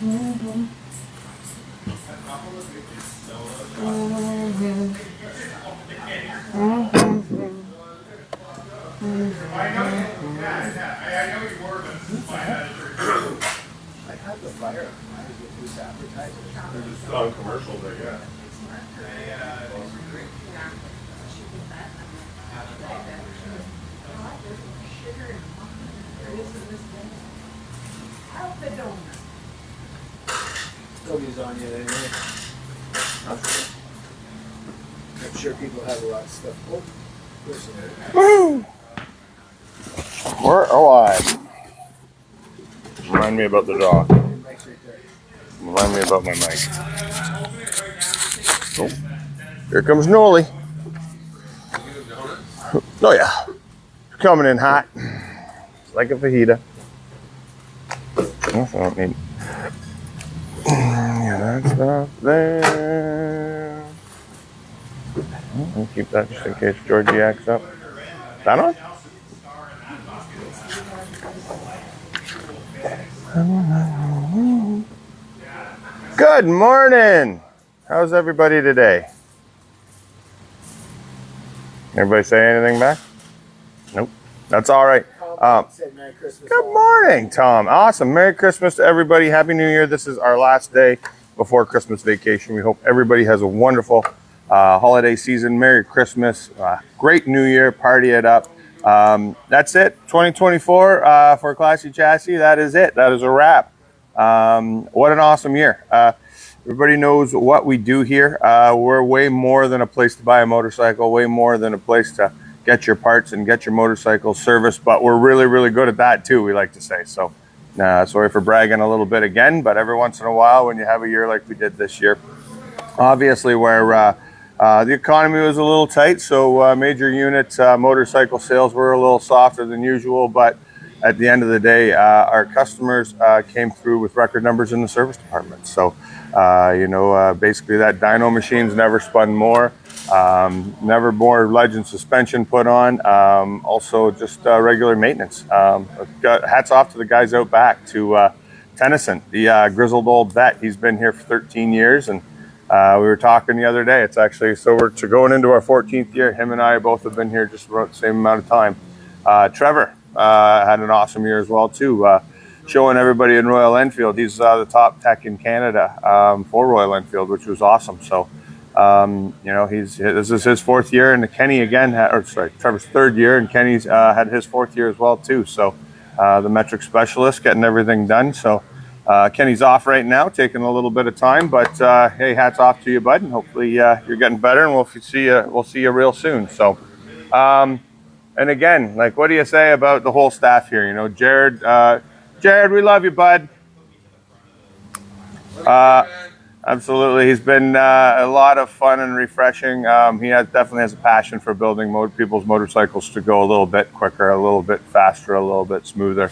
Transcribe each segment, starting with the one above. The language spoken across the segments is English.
I had the fire this advertising. Just on commercials, I guess. Nobody's on yet anyway. I'm sure people have a lot of stuff. Oh, listen. Woo! We're alive. Remind me about the dog. Mike's right there. Remind me about my mic. Oh, here comes Noli. Oh yeah, coming in hot, like a fajita. Oh, I don't need. Yeah, that's up there. I'll keep that just in case Georgie acts up. Is that on? Good morning. How's everybody today? Everybody say anything back? Nope. That's all right. Said Merry Christmas. Good morning, Tom. Awesome. Merry Christmas to everybody. Happy New Year. This is our last day before Christmas vacation. We hope everybody has a wonderful holiday season. Merry Christmas. Great New Year. Party it up. That's it. 2024 for Classy Chassis. That is it. That is a wrap. What an awesome year. Everybody knows what we do here. We're way more than a place to buy a motorcycle, way more than a place to get your parts and get your motorcycle serviced, but we're really, really good at that too, we like to say. So sorry for bragging a little bit again, but every once in a while when you have a year like we did this year, obviously where the economy was a little tight, so major unit motorcycle sales were a little softer than usual, but at the end of the day, our customers came through with record numbers in the service department. So, basically that dyno machine's never spun more, never more Legend suspension put on, also just regular maintenance. Hats off to the guys out back, to Tennyson, the grizzled old vet. He's been here for 13 years, and we were talking the other day. It's actually, so we're going into our 14th year. Him and I both have been here just about the same amount of time. Trevor had an awesome year as well too, showing everybody in Royal Enfield. He's the top tech in Canada for Royal Enfield, which was awesome. So this is his fourth year, and Kenny again Trevor's third year, and Kenny's had his fourth year as well too. So the metric specialist getting everything done. So Kenny's off right now, taking a little bit of time, but hey, hats off to you, bud, and hopefully you're getting better, and we'll see you real soon. So and again, like, what do you say about the whole staff here? You know, Jared, we love you, bud. Absolutely. He's been a lot of fun and refreshing. He definitely has a passion for building people's motorcycles to go a little bit quicker, a little bit faster, a little bit smoother.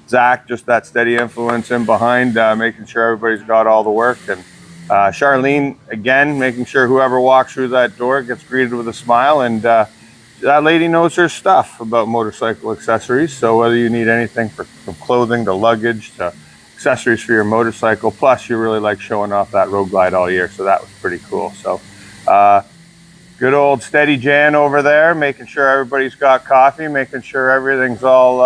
Zach, just that steady influence in behind, making sure everybody's got all the work. And Charlene, again, making sure whoever walks through that door gets greeted with a smile. And that lady knows her stuff about motorcycle accessories. So whether you need anything from clothing to luggage to accessories for your motorcycle, plus you really like showing off that Road Glide all year. So that was pretty cool. So good old steady Jan over there, making sure everybody's got coffee, making sure everything's all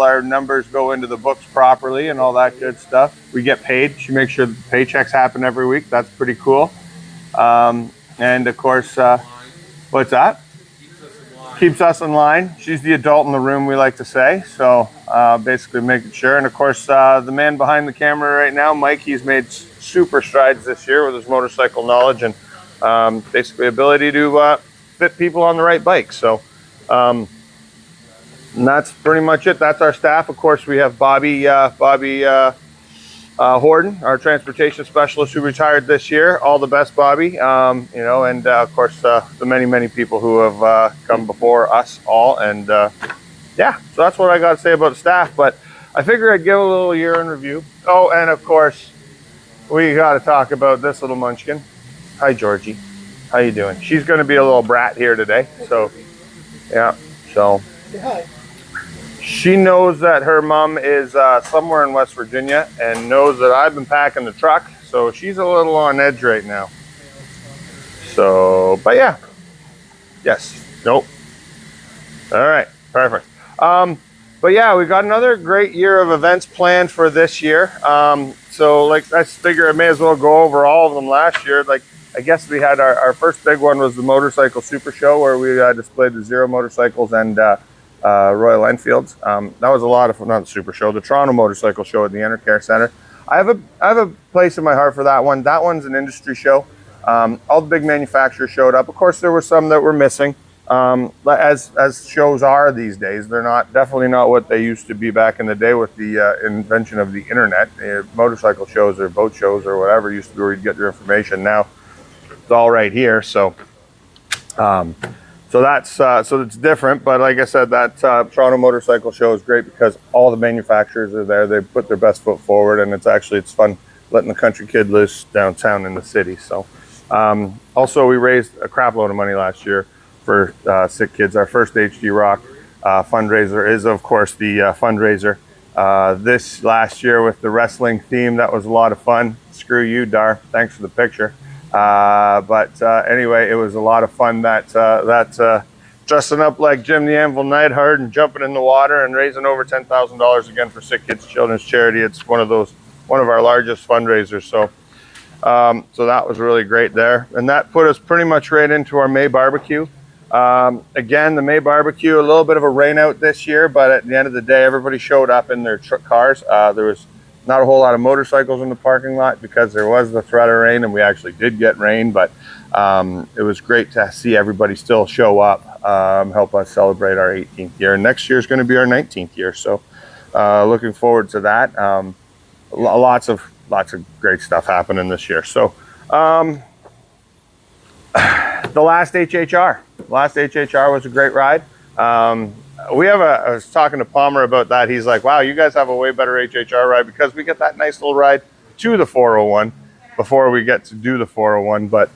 our numbers go into the books properly and all that good stuff. We get paid. She makes sure the paychecks happen every week. That's pretty cool. And of course, what's that? Keeps us in line. She's the adult in the room, we like to say. So basically making sure. And of course, the man behind the camera right now, Mike, he's made super strides this year with his motorcycle knowledge and basically ability to fit people on the right bike. So and that's pretty much it. That's our staff. Of course, we have Bobby Horden, our transportation specialist, who retired this year. All the best, Bobby. And of course, the many people who have come before us all. And yeah, so that's what I got to say about the staff. But I figure I'd give a little year in review. Oh, and of course, we got to talk about this little munchkin. Hi, Georgie. How you doing? She's going to be a little brat here today. So, yeah. So, Say hi. She knows that her mom is somewhere in West Virginia and knows that I've been packing the truck. So she's a little on edge right now. So, but yeah. Yes. Nope. All right. Perfect. But yeah, we got another great year of events planned for this year. So like I figure I may as well go over all of them last year. Like I guess we had our first big one was the Motorcycle Super Show, where we displayed the Zero motorcycles and Royal Enfields. That was a lot of fun. Not the Super Show, the Toronto Motorcycle Show at the Intercare Center. I have a place in my heart for that one. That one's an industry show. All the big manufacturers showed up. Of course, there were some that were missing, as shows are these days. They're definitely not what they used to be back in the day with the invention of the internet. Motorcycle shows or boat shows or whatever used to be where you'd get your information. Now it's all right here. So it's different. But like I said, that Toronto Motorcycle Show is great because all the manufacturers are there. They put their best foot forward, and it's fun letting the country kid loose downtown in the city. So also we raised a crap load of money last year for Sick Kids. Our first HD Rock fundraiser is of course the fundraiser this last year with the wrestling theme. That was a lot of fun. Screw you, Dar, thanks for the picture. But anyway, it was a lot of fun that dressing up like Jim the Anvil Neidhart and jumping in the water and raising over $10,000 again for Sick Kids Children's Charity. It's one of our largest fundraisers. So that was really great there. And that put us pretty much right into our May barbecue. Again, the May barbecue, a little bit of a rain out this year, but at the end of the day, everybody showed up in their cars. There was not a whole lot of motorcycles in the parking lot because there was the threat of rain, and we actually did get rain, but it was great to see everybody still show up, help us celebrate our 18th year. And next year is going to be our 19th year. So looking forward to that. Lots of great stuff happening this year. So the last HHR was a great ride. I was talking to Palmer about that. He's like, wow, you guys have a way better HHR ride because we get that nice little ride to the 401 before we get to do the 401. But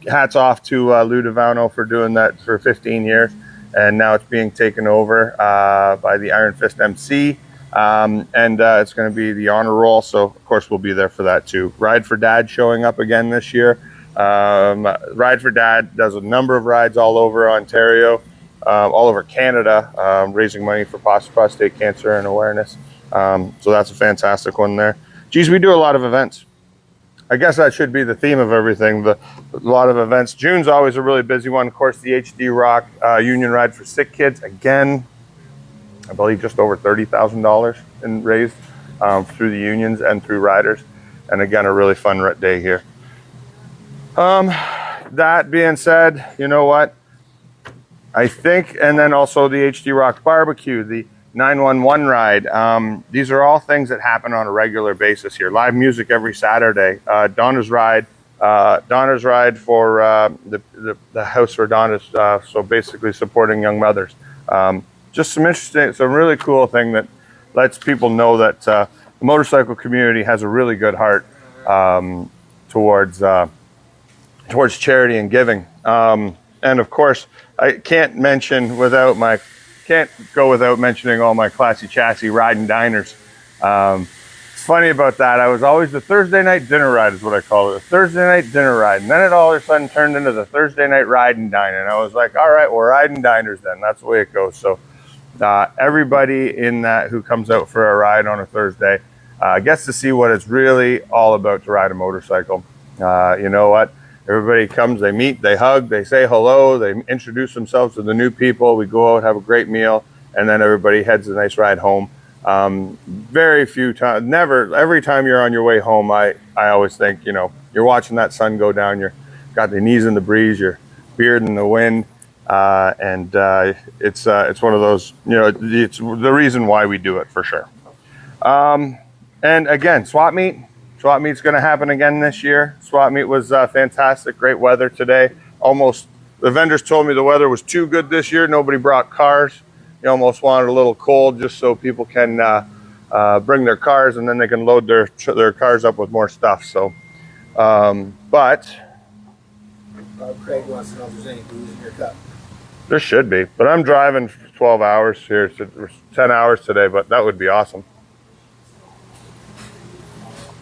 hats off to Lou DeVano for doing that for 15 years. And now it's being taken over by the Iron Fist MC. And it's going to be the honor roll. So, of course, we'll be there for that, too. Ride for Dad showing up again this year. Ride for Dad does a number of rides all over Ontario, all over Canada, raising money for prostate cancer and awareness. So that's a fantastic one there. Geez, we do a lot of events. I guess that should be the theme of everything. A lot of events. June's always a really busy one. Of course, the HD Rock Union Ride for Sick Kids. Again, I believe just over $30,000 in raised through the unions and through riders. And again, a really fun day here. That being said, you know what? I think, and then also the HD Rock Barbecue, the 911 ride. These are all things that happen on a regular basis here. Live music every Saturday. Donna's ride for the House for Donna's. So basically supporting young mothers. Just some really cool thing that lets people know that the motorcycle community has a really good heart towards charity and giving. And of course, I can't go without mentioning all my classy chassis ride and diners. It's funny about that. I was always the Thursday night dinner ride is what I call it. The Thursday night dinner ride. And then it all of a sudden turned into the Thursday night ride and dine. And I was like, all right, we're riding diners then. That's the way it goes. So everybody in that who comes out for a ride on a Thursday gets to see what it's really all about to ride a motorcycle. You know what? Everybody comes, they meet, they hug, they say hello, they introduce themselves to the new people. We go out, have a great meal, and then everybody heads a nice ride home. Very few times, every time you're on your way home, I always think, you're watching that sun go down, you're got your knees in the breeze, your beard in the wind, and it's one of those, it's the reason why we do it for sure. And again, swap meet. Swap meet's going to happen again this year. Swap meet was fantastic. Great weather today. The vendors told me the weather was too good this year. Nobody brought cars. You almost wanted a little cold just so people can bring their cars and then they can load their cars up with more stuff. So, Craig wants to know if there's any booze in your cup. There should be, but I'm driving for 12 hours here, so 10 hours today, but that would be awesome.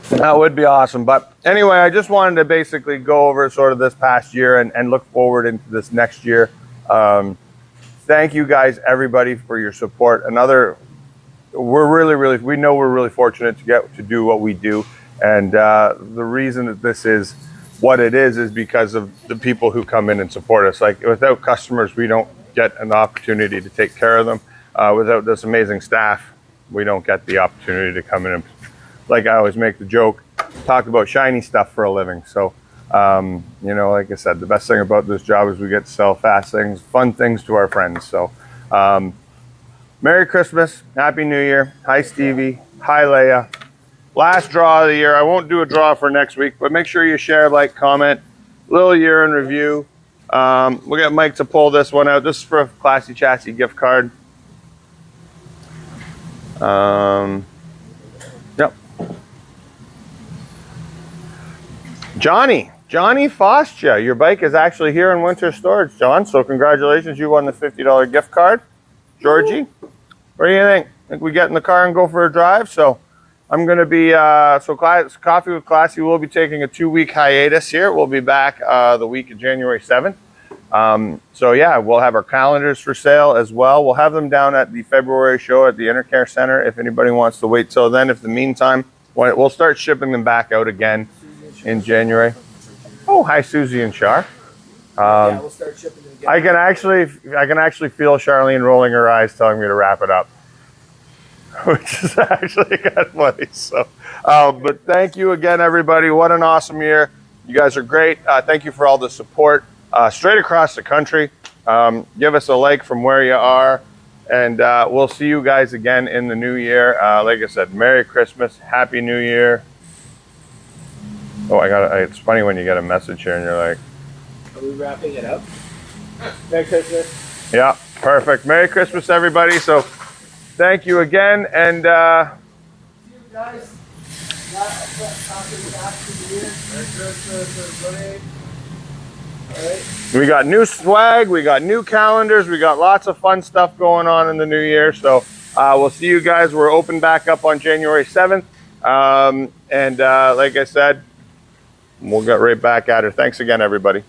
That would be awesome. But anyway, I just wanted to basically go over sort of this past year and look forward into this next year. Thank you guys, everybody, for your support. We know we're really fortunate to get to do what we do. And the reason that this is what it is because of the people who come in and support us. Like, without customers, we don't get an opportunity to take care of them. Without this amazing staff, we don't get the opportunity to come in and, like I always make the joke, talk about shiny stuff for a living. So, you know, like I said, the best thing about this job is we get to sell fast things, fun things to our friends. So, Merry Christmas, Happy New Year. Hi, Stevie. Hi, Leia. Last draw of the year. I won't do a draw for next week, but make sure you share, like, comment, little year in review. We'll get Mike to pull this one out. This is for a Classy Chassis gift card. Yep. Johnny Fostia, your bike is actually here in winter storage, John. So congratulations, you won the $50 gift card. Georgie, what do you think? Think we get in the car and go for a drive? So I'm going to be, Coffee with Classy will be taking a 2-week hiatus here. We'll be back the week of January 7th. So yeah, we'll have our calendars for sale as well. We'll have them down at the February show at the Intercare Center if anybody wants to wait till then. If in the meantime, we'll start shipping them back out again in January. Oh, hi, Susie and Char. Yeah, we'll start shipping them again. I can actually feel Charlene rolling her eyes telling me to wrap it up, which is actually kind of funny. So, but thank you again, everybody. What an awesome year. You guys are great. Thank you for all the support straight across the country. Give us a like from where you are, and we'll see you guys again in the new year. Like I said, Merry Christmas, Happy New Year. Oh, it's funny when you get a message here and you're like, are we wrapping it up? Merry Christmas. yeah, perfect. Merry Christmas, everybody. So thank you again, and See you guys. Merry Christmas, everybody. All right. we got new swag, we got new calendars, we got lots of fun stuff going on in the new year. So we'll see you guys. We're open back up on January 7th. And like I said, we'll get right back at her. Thanks again, everybody.